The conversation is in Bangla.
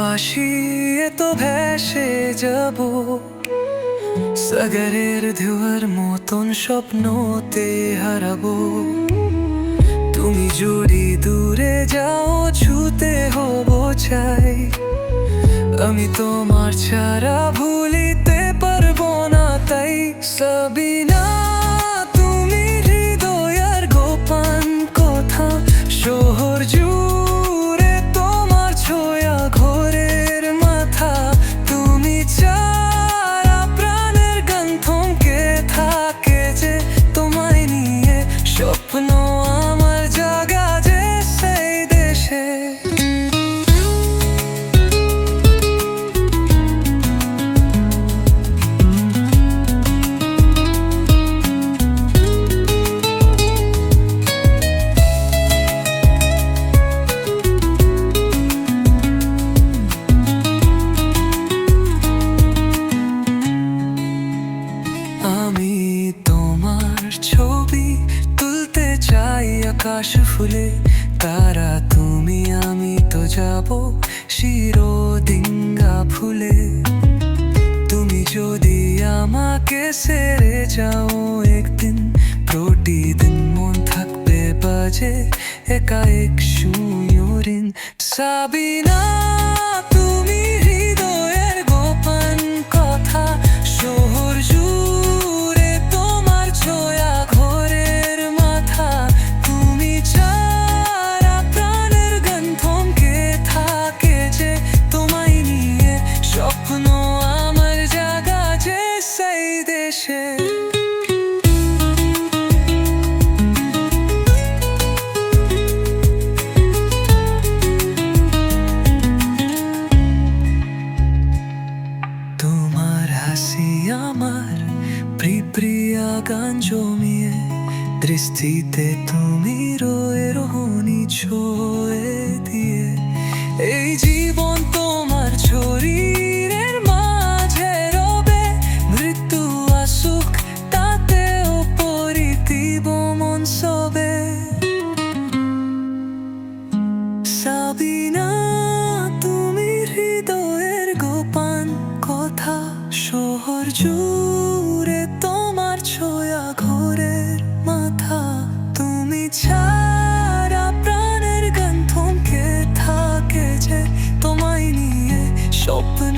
ভাসিয়ে তো ভেসে যাব সাগরের ঢেউয়ের মতন স্বপ্নতে হারাবো। তুমি যদি দূরে যাও ছুতে হব চাই, আমি তোমার ছাড়া ভুলিতে পারবো না। তাই সাবিনা, তুমি হৃদয়ের গোপন কথা, শহর জুড়ে তোমার ছোঁয়া ঘোরের মাথা। তুমি ছাড়া প্রাণের গান থমকে থাকে যে, তোমায় নিয়ে স্বপ্ন আমার জাগা যে সেই দেশে। আমি তোমার ছবি তুলতে চাই আকাশ ফুলে, তারা তুমি আমি তো যাব শিরোডিঙ্গা ফুলে। তুমি যদি আমাকে ছেড়ে যাও একদিন, প্রতিদিন মন থাকবে বাজে একা এক সুয়রিন। সাবিনা, তুমি হৃদয়ের গোপন কথা, শহর জুড়ে তোমার ছোঁয়া ঘোরের মাথা। তুমি ছাড়া প্রাণের গান থমকে থাকে যে, তোমায় নিয়ে স্বপ্ন আমার জাগা যে সেই দেশে। তোমার হাসি আমার প্রিয়া গান জমিয়ে, দৃষ্টিতে তুমি রয়ে রোহনি ছুঁয়ে দিয়ে। এই জীবন তোমার শরীরের মাঝে রবে, মৃত্যু আসুক তাতেও পরিতিব মন সবে। সাবিনা, তুমি হৃদয়ের গোপন কথা, শহর জুড়ে তোমার ছোঁয়া ঘোরের মাথা। তুমি ছাড়া প্রাণের গান থমকে থাকে যে, তোমায় নিয়ে স্বপ্ন